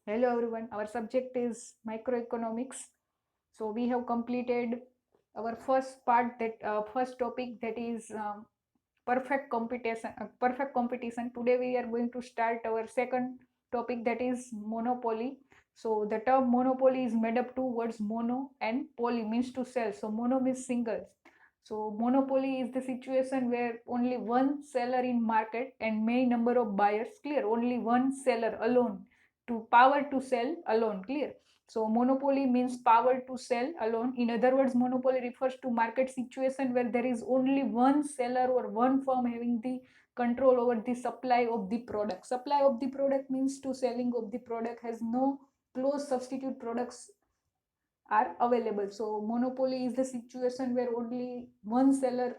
Hello everyone, our subject is microeconomics. So we have completed our first part, that first topic, that is perfect competition. Perfect competition. Today we are going to start our second topic, that is monopoly. So the term monopoly is made up two words, mono and poly, means to sell. So mono means single. So monopoly is the situation where only one seller in market and many number of buyers. Clear? Only one seller alone, to power to sell alone. Clear? So monopoly means power to sell alone. In other words, monopoly refers to market situation where there is only one seller or one firm having the control over the supply of the product. Supply of the product means to selling of the product, has no close substitute products are available. So monopoly is the situation where only one seller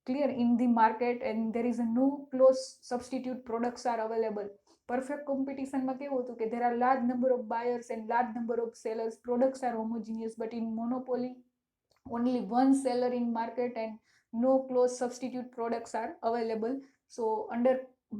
clear in the market and there is a no close substitute products are available. Perfect competition માં કેવું હતું કે there are large number of buyers and large number of sellers, products are homogeneous, but in monopoly only one seller in market and no close substitute products are available. So under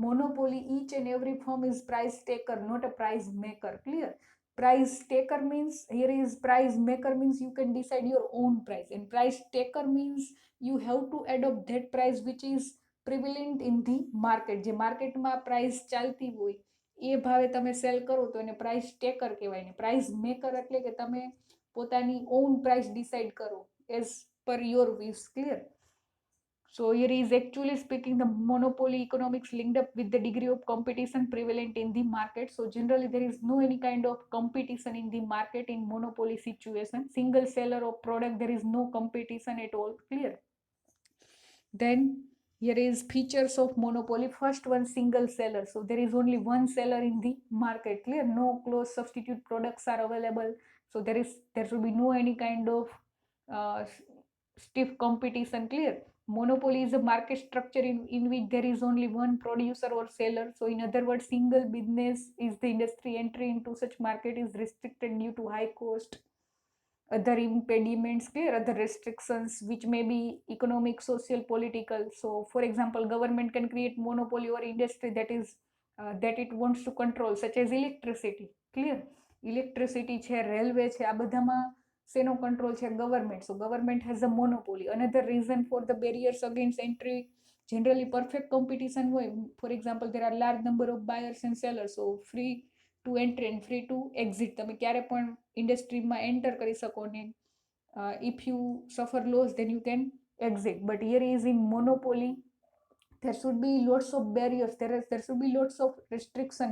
monopoly, each and every firm is price taker, not a price maker. Clear? Price taker means, here is price maker means you can decide your own price, and price taker means you have to adopt that price which is prevalent in the market. જે માર્કેટમાં price ચાલતી હોય એ ભાવે તમે cell કરો તો એને price taker કહેવાય. ને પ્રાઇસ મેકર એટલે કે તમે પોતાની ઓન પ્રાઇસ ડિસાઇડ કરો as per your wish. Clear? So here is actually speaking the monopoly economics linked up with the degree of competition prevalent in the market. So generally there is no any kind of competition in the market in monopoly situation. Single seller of product, there is no competition at all. Clear? Then here is features of monopoly. First one, single seller. So there is only one seller in the market. Clear? No close substitute products are available. So there should be no any kind of uh, stiff competition. Clear? Monopoly is a market structure in which there is only one producer or seller. So in other words, single business is the industry. Entry into such market is restricted due to high cost, other impediments, clear, other restrictions which may be economic, social, political. So for example, government can create monopoly over industry that it wants to control, such as electricity. Clear? Electricity છે, railway છે, આ બધામાં શેનો control છે? Government. So government has a monopoly. Another reason for the barriers against entry, generally perfect competition હોય. For example, there are large number of buyers and sellers, so free to entry and free to exit. તમે ક્યારે પણ ઇન્ડસ્ટ્રીમાં enter કરી શકો ને if you suffer loss then you can exit. But here is in monopoly, there should be lots of barriers, there should be lots of restriction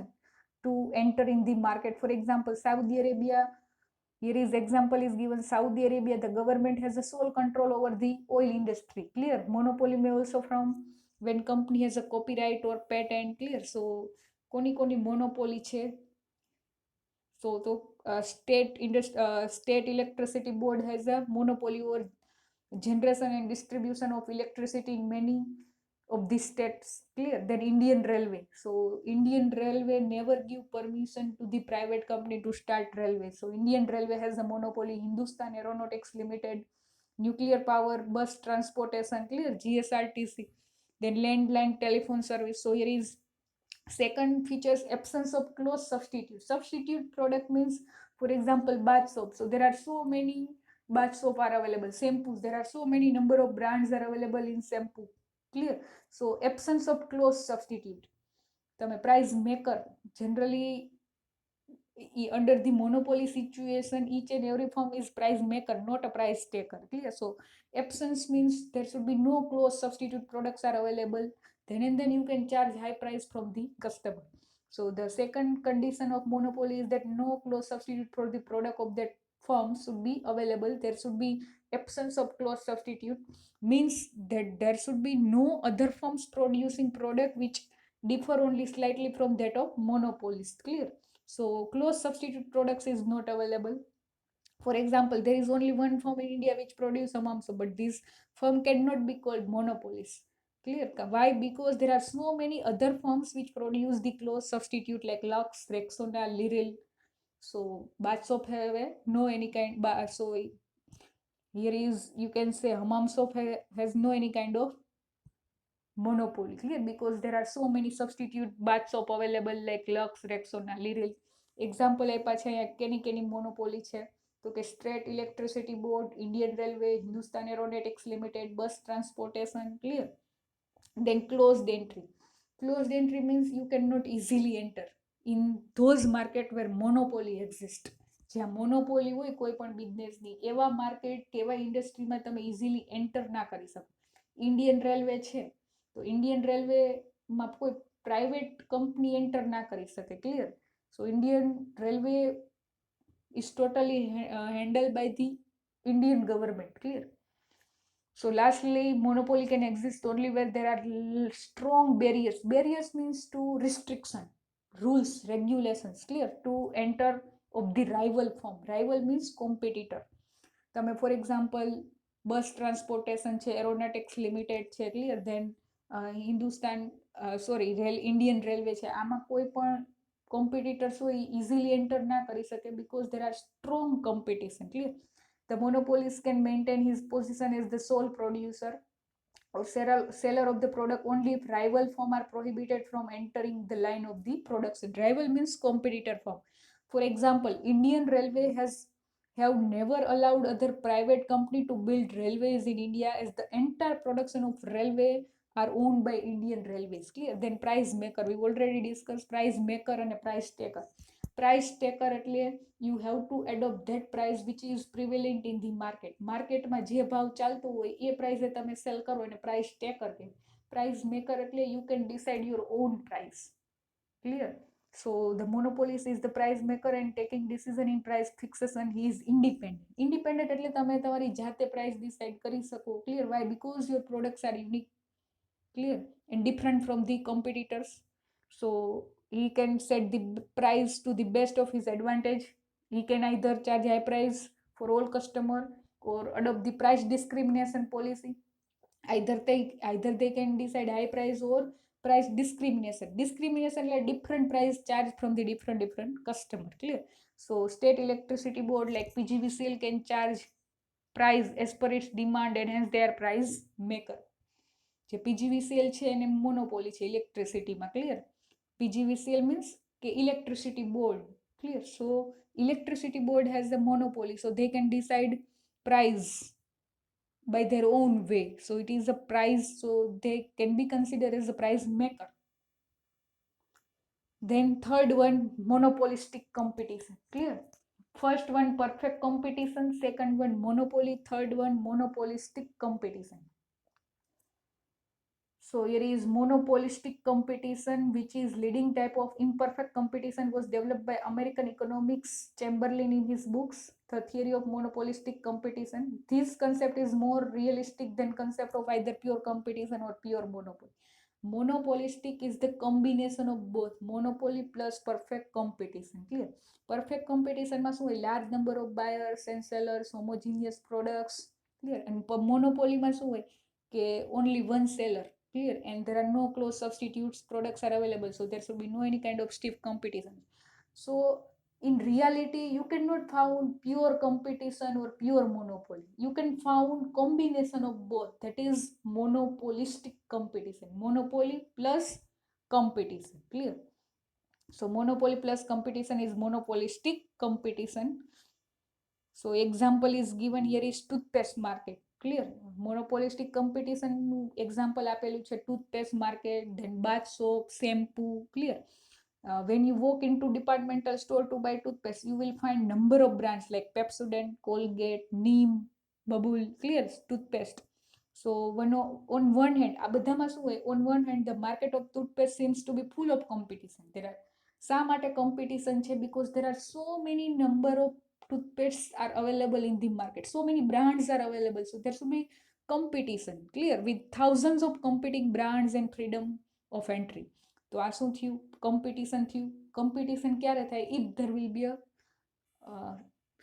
to enter in the market. For example, Saudi Arabia, here is example is given. Saudi Arabia, the government has a sole control over the oil industry. Clear? Monopoly may also from when company has a copyright or patent. Clear? So કોની કોની monopoly છે? So state electricity board has a monopoly over generation and distribution of electricity in many of the states. Clear? Then Indian Railway. So Indian Railway never give permission to the private company to start railway. So Indian Railway has a monopoly. Hindustan Aeronautics Limited, nuclear power, bus transportation. Clear? GSRTC. Then landline telephone service. So here is second features, absence of close substitute. Substitute product means, for example, bath soap. So there are so many bath soap are available. Shampoos, there are so many number of brands are available in shampoo. Clear? So absence of close substitute. તમે price maker, generally under the monopoly situation, each and every firm is price maker, not a price taker. Clear? So absence means there should be no close substitute products are available. Then and then you can charge high price from the customer. So the second condition of monopoly is that no close substitute for the product of that firm should be available. There should be absence of close substitute, means that there should be no other firms producing product which differ only slightly from that of monopolist. Clear? So close substitute products is not available. For example, there is only one firm in India which produce hammam soap, but this firm cannot be called monopolist. Clear? Why? Because there are so many other firms which produce the close substitute like Lux, Rexona, Liril. So bath soap have no any kind. So here is, you can say, hammam soap has no any kind of monopoly. Clear? Because there are so many substitute bath soap available like Lux, Rexona, Liril. Example આપ્યા છે અહીંયા કેની monopoly છે, તો કે state electricity board, Indian railway, Hindustan Aeronautics Limited, bus transportation. Clear. Then closed entry. Closed entry means you cannot easily enter in those market where monopoly exists. જ્યાં monopoly હોય કોઈ પણ બિઝનેસની, એવા માર્કેટ કે એવા ઇન્ડસ્ટ્રીમાં તમે ઇઝીલી એન્ટર ના કરી શકો. ઇન્ડિયન રેલવે છે તો ઇન્ડિયન રેલવેમાં કોઈ પ્રાઇવેટ કંપની એન્ટર ના કરી શકે. Clear. So Indian railway is totally handled by the Indian government. Clear. So lastly, monopoly can exist only where there are strong barriers. Barriers means to restriction, rules, regulations. Clear. To enter of the rival firm. Rival means competitor. તમે for example bus transportation છે, aeronautics limited છે. Clear. Then Hindustan Indian railway છે, આમાં કોઈ પણ competitors હોય easily enter ના કરી શકે because there are strong competition. Clear. The monopolist can maintain his position as the sole producer or seller of the product only if rival firm are prohibited from entering the line of the production. Rival means competitor firm. For example, Indian Railway have never allowed other private company to build railways in India as the entire production of railway are owned by Indian Railways. Clear. Then price maker, we've already discussed price maker and a price taker. Price taker એટલે you have to adopt that price which is prevalent in the market. માર્કેટમાં જે ભાવ ચાલતો હોય એ પ્રાઇસે તમે cell કરો અને price taker કહે. Price maker એટલે you can decide your own price. Clear. So the monopolist is the price maker and taking decision in price fixation he is independent. Independent એટલે તમે તમારી જાતે price decide કરી શકો. Clear. Why? Because your products are unique. Clear. And different from the competitors. So he can set the price to the best of his advantage. He can either charge high price for all customer or adopt the price discrimination policy. Either they can decide high price or price discrimination. Discrimination like different price charged from the different customer. Clear. So state electricity board like PGVCL can charge price as per its demand and hence they are price maker. જે PGVCL છે એને monopoly છે ઇલેક્ટ્રિસિટીમાં. Clear. PGVCL means કે electricity board. Clear. So electricity board has the monopoly, so they can decide price by their own way. So it is a price, so they can be considered as a price maker. Then third one, monopolistic competition. Clear. First one, perfect competition. Second one, monopoly. Third one, monopolistic competition. So here is monopolistic competition, which is leading type of imperfect competition, was developed by American economics Chamberlain in his books The Theory of Monopolistic Competition. This concept is more realistic than concept of either pure competition or pure monopoly. Monopolistic is the combination of both monopoly plus perfect competition. Clear. Perfect competition માં શું હોય? Large number of buyers and sellers, homogeneous products. Clear. And monopoly માં શું હોય? કે only one seller. Clear. And there are no close substitutes, products are available, so there should be no any kind of stiff competition. So in reality you cannot found pure competition or pure monopoly. You can found combination of both, that is monopolistic competition. Monopoly plus competition. Clear. So monopoly plus competition is monopolistic competition. So example is given here is toothpaste market. Clear. Monopolistic competition example આપેલું છે toothpaste market, then bath soap, shampoo. Clear. When you walk into departmental store to buy toothpaste, you will find number of brands like Pepsodent, Colgate, Neem, Bubble. Clear. Toothpaste. So on one hand આ બધામાં શું હોય? On one hand the market of toothpaste seems to be full of competition. There are શા માટે competition છે? Because there are so many number of toothpastes are available in the market, so many brands are available, so there should be competition. Clear. With thousands of competing brands and freedom of entry. તો આ શું થયું? competition થયું. competition ક્યારે થાય? if there will be a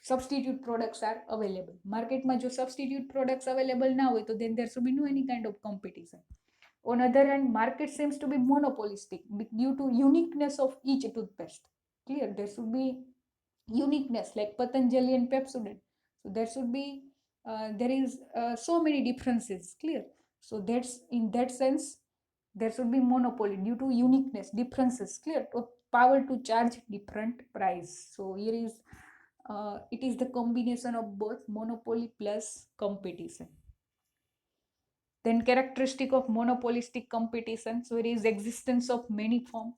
substitute products are available. માર્કેટમાં જો substitute products available ના હોય તો then there should be no any kind of competition. On other hand, market seems to be monopolistic due to uniqueness of each toothpaste. Clear. There should be uniqueness like Patanjali and Pepsodent. So there should be there is so many differences. Clear. So that's in that sense there should be monopoly due to uniqueness, differences. Clear. power to charge different price. So here is it is the combination of both monopoly plus competition. Then characteristic of monopolistic competition. So it is existence of many firms.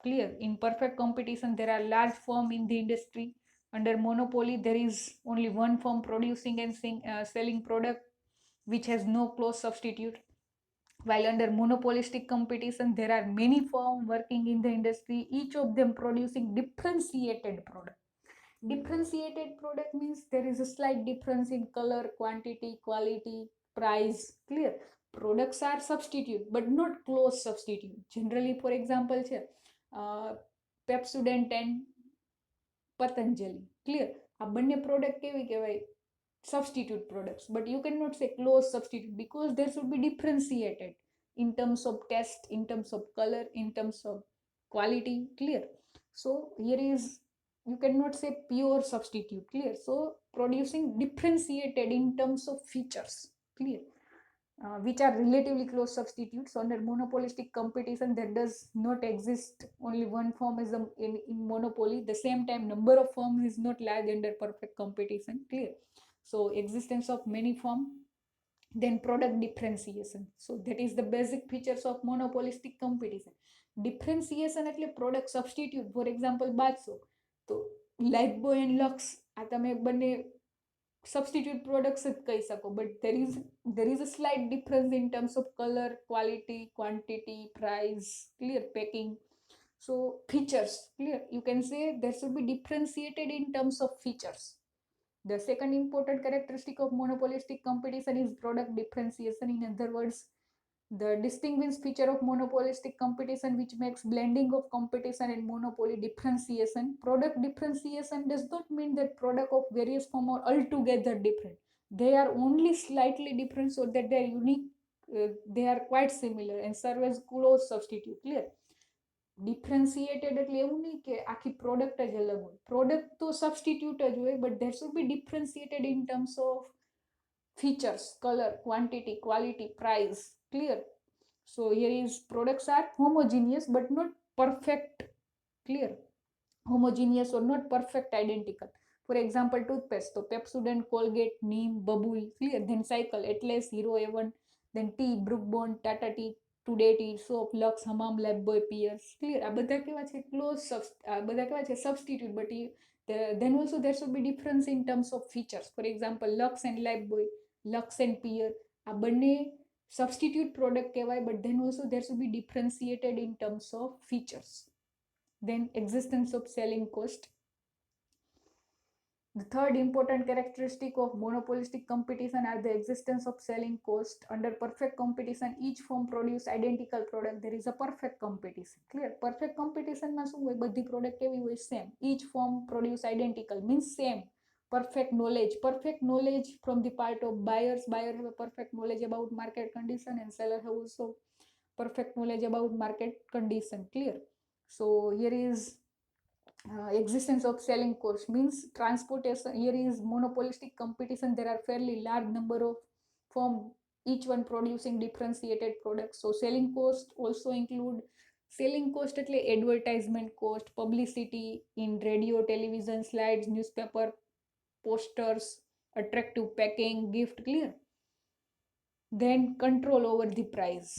Clear. In perfect competition, there are large firms in the industry. Under monopoly, there is only one firm producing and selling product which has no close substitute. While under monopolistic competition, there are many firms working in the industry, each of them producing differentiated product. Differentiated product means there is a slight difference in color, quantity, quality, price. Clear. Products are substitute but not close substitute. Generally, for example, Pepsodent and Patanjali. Clear. આ બંને product કેવી કહેવાય? Substitute products, but you cannot say close substitute because there should be differentiated in terms of taste, in terms of color, in terms of quality. Clear. So here is, you cannot say pure substitute. Clear. So producing differentiated in terms of features. Clear. Which are relatively close substitutes. Under monopolistic competition, there does not exist only one firm as in monopoly. The same time, number of firms is not large under perfect competition. Clear. So existence of many firms. Then product differentiation. So that is the basic features of monopolistic competition. Differentiation એટલે product substitute. For example, bath soap. So Lifebuoy and Lux, આ તમે બંને substitute products જ કહી શકો, but there is a slight difference in terms of color, quality, quantity, price. Clear. Packing. So features. Clear. You can say there should be differentiated in terms of features. The second important characteristic of monopolistic competition is product differentiation. In other words, the distinguishing feature of monopolistic competition, which makes blending of competition and monopoly differentiation. Product differentiation does not mean that product of various form are altogether different. They are only slightly different so that they are unique. They are quite similar and serve as close substitute. Clear. Differentiated એટલે એવું નહીં કે આખી product જ અલગ હોય. Product તો substitute જ હોય, but there should be differentiated in terms of features, color, quantity, quality, price. Clear. So here is products are homogeneous but not perfect. Clear. Homogeneous or not perfect identical. For example, toothpaste. So Pepsodent, Colgate, Neem, Babool. Clear. Then Cycle, Atlas, Hero, Avon. Then tea, Brook Bond, Tata Tea, Today Tea, Soap, Lux, Hamam, Lifebuoy, Pierce. Clear. આ બધા કેવા છે? Close બધા કેવા છે? Substitute. But then also there should be difference in terms of features. For example, Lux and Lifebuoy, Lux and Pierre. આ બંને substitute product કહેવાય, but then also there should be differentiated in terms of features. Then existence of selling cost. The third important characteristic of monopolistic competition are the existence of selling cost. Under perfect competition, each firm produce identical product. There is a perfect competition. Clear. Perfect competition માં શું હોય? બધી product કેવી હોય? Same. Each firm produce identical means same. Perfect knowledge. Perfect knowledge from the part of buyers. Buyer have a perfect knowledge about market condition and seller have also perfect knowledge about market condition. Clear. So here is existence of selling cost means transportation. Here is monopolistic competition. There are fairly large number of firms, each one producing differentiated products. So selling cost also include selling cost એટલે advertisement cost, publicity in radio, television, slides, newspaper, posters, attractive packing, gift. Clear. Then control over the price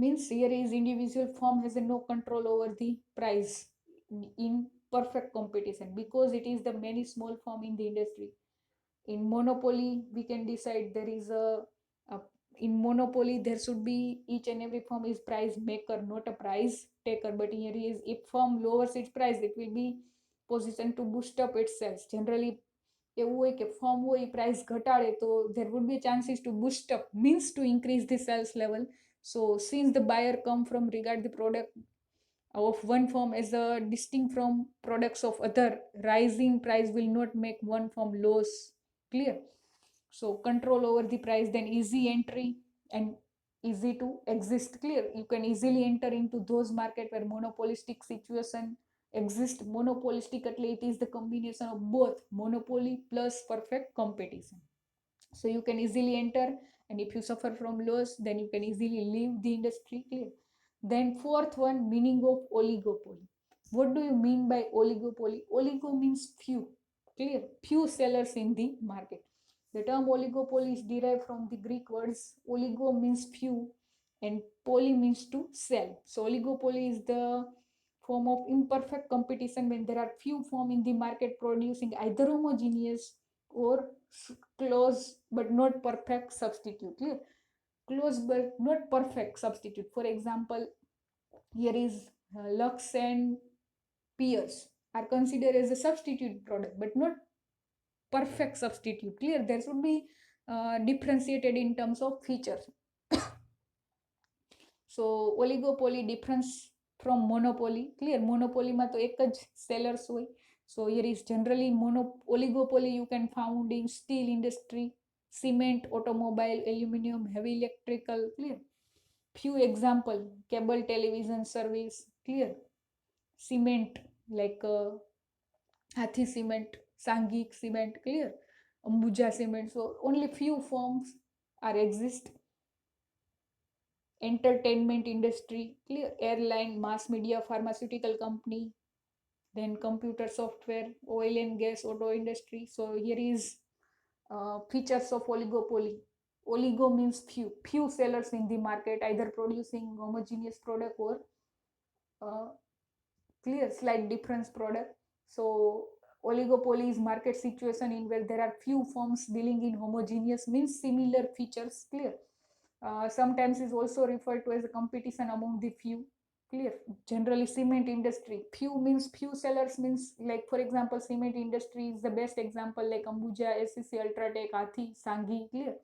means here is individual firm has no control over the price in perfect competition because it is the many small firm in the industry. In monopoly, we can decide there is in monopoly there should be each and every firm is price maker, not a price taker. But here is, if firm lowers its price, it will be positioned to boost up its sales. Generally એવું હોય કે firm હોય price ઘટાડે તો there would be chances to boost up means to increase the sales level. So since the buyer come from regard the product of one firm as a distinct from products of other, rising price will not make one firm lose. Clear. So control over the price, then easy entry and easy to exist. Clear. You can easily enter into those market where monopolistic situation exist. Monopolistic એટલે it is the combination of both monopoly plus perfect competition. So you can easily enter, and if you suffer from loss, then you can easily leave the industry. Clear. Then fourth one, meaning of oligopoly. What do you mean by oligopoly? Oligo means few, clear, few sellers in the market. The term oligopoly is derived from the Greek words oligo means few and poly means to sell. So oligopoly is the form of imperfect competition when there are few firms in the market producing either homogeneous or close but not perfect substitute. Clear? Close but not perfect substitute. For example, here is Lux and Pierce are considered as a substitute product but not perfect substitute. Clear? There should be differentiated in terms of features. So oligopoly difference from monopoly. Clear? Monopoly માં તો એક જ sellers હોય. So here is generally oligopoly you can found in steel industry, cement, automobile, aluminum, heavy electrical. Clear? Few example, cable television service. Clear? Cement like Hathi cement, Sangik cement. Clear? Ambuja cement. So only few firms are exist. Entertainment industry, clear, airline, mass media, pharmaceutical company, then computer software, oil and gas, auto industry. So here is features of oligopoly. Oligo means few sellers in the market either producing homogeneous product or clear slight difference product. So oligopoly is market situation in where there are few firms dealing in homogeneous means similar features. Clear? Sometimes is also referred to as a competition among the few. Clear? Generally cement industry, few means few sellers means like for example cement industry is the best example like Ambuja, SCC, Ultratech, Hathi, Sanghi. Clear?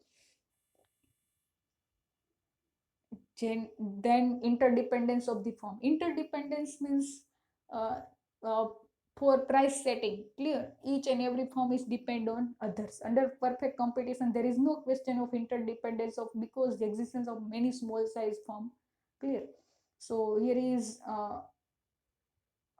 Then interdependence of the firm. Interdependence means uh, uh, for price setting. Clear? Each and every firm is depend on others. Under perfect competition there is no question of interdependence of because the existence of many small size firm. Clear? So here is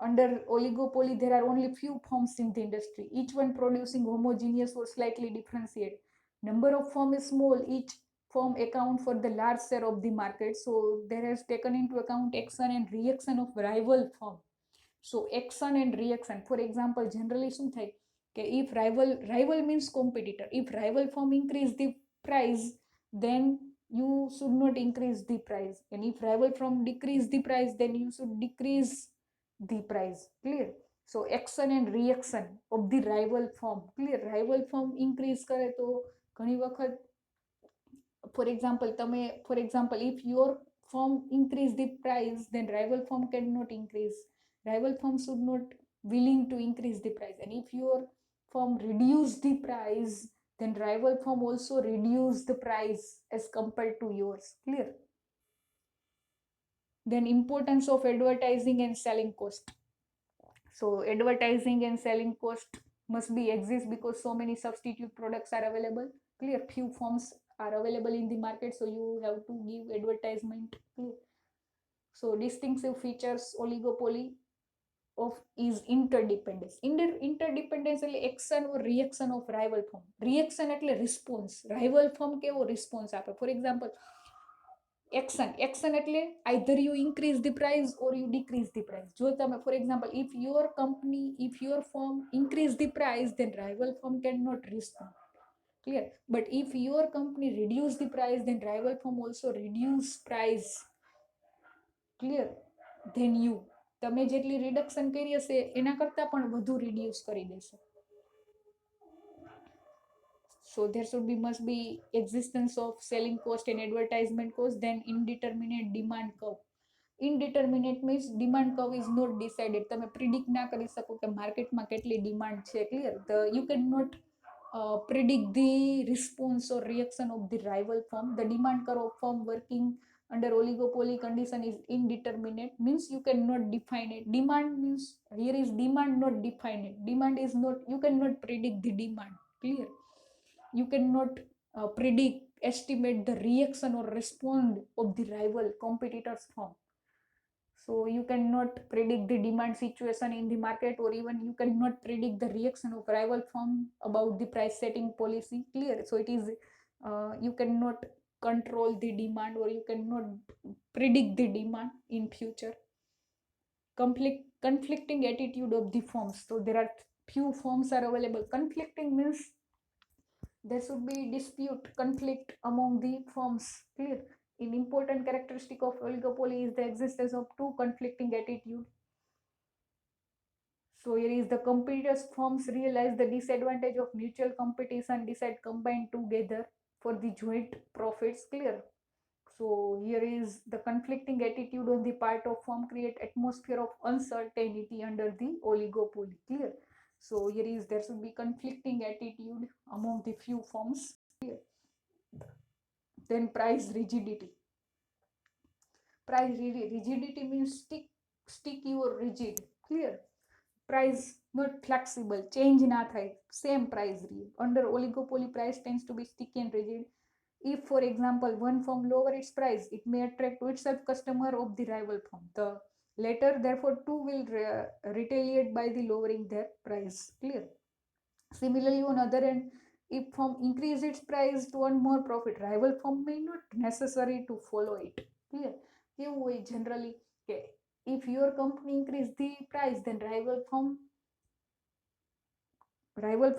under oligopoly there are only few firms in the industry, each one producing homogeneous or slightly differentiated. Number of firm is small, each firm account for the large share of the market. So there has taken into account action and reaction of rival firm. So action and reaction, for example generally શું થાય કે if rival means competitor, if rival firm increase the price then you should not increase the price, and if rival firm decrease the price then you should decrease the price. Clear? So action and reaction of the rival firm. Clear? Rival firm increase કરે તો ઘણી વખત for example if your firm increase the price then rival firm cannot increase. Rival firm should not willing to increase the price, and if your firm reduce the price then rival firm also reduce the price as compared to yours. Clear? Then importance of advertising and selling cost. So advertising and selling cost must be exist because so many substitute products are available. Clear? Few firms are available in the market, so you have to give advertisement. Clear? So distinctive features oligopoly of is interdependence. Interdependence એટલે action or reaction of rival firm. Reaction એટલે response. Rival firm કેવો response આપે. For example action એટલે either you increase the price or you decrease the price. જો તમે for example if your firm increase the price then rival firm cannot respond. Clear? But if your company reduce the price then rival firm also reduce price. Clear? Then you તમે જેટલી reduction કરી હશે એના કરતા પણ વધુ reduce કરી દેશે. So there should be must be existence of selling cost and advertisement cost. Then indeterminate demand curve. Indeterminate means demand curve is not decided. તમે predict ના કરી શકો કે માર્કેટમાં કેટલી ડિમાન્ડ છે. Clear? You cannot predict the response or reaction of the rival firm. The demand curve of firm working under oligopoly condition is indeterminate, means you cannot define it. Demand means here is demand not defined. Demand is not, you cannot predict the demand. Clear? You cannot predict, estimate the reaction or respond of the rival competitors firm. So you cannot predict the demand situation in the market, or even you cannot predict the reaction of rival firm about the price setting policy. Clear? So it is you cannot control the demand, or you cannot predict the demand in future. Conflicting attitude of the firms. So there are few firms are available. Conflicting means there should be dispute, conflict among the firms. Clear? An important characteristic of oligopoly is the existence of two conflicting attitude. So here is the competitors firms realize the disadvantage of mutual competition, decide combine together for the joint profits. Clear? So here is the conflicting attitude on the part of firm create atmosphere of uncertainty under the oligopoly. Clear? So here is there should be conflicting attitude among the few firms. Clear? Then price rigidity. Price rigidity means sticky or rigid. Clear? Price not flexible, change na થાય, same price રહે. Under oligopoly, price tends to be sticky and rigid. If, for example, one firm lower its price, it may attract to itself customer of the rival firm. The latter, therefore, too will retaliate by the lowering their price. Clear? Similarly, on other end, if firm increase its price to earn more profit, rival firm may not necessary to follow it. Clear? કેવું હોય generally કે if your company increase the price, then rival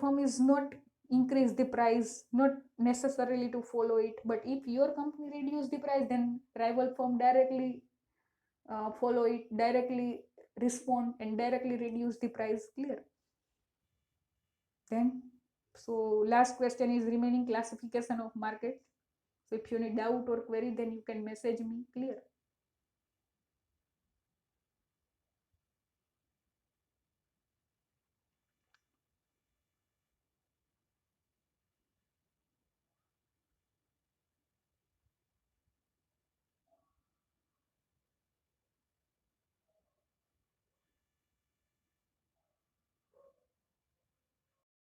firm is not increase the price, not necessarily to follow it. But if your company reduce the price, then rival firm directly follow it, directly respond, and directly reduce the price. Clear? Then so last question is remaining classification of market. So if you need doubt or query, then you can message me. Clear?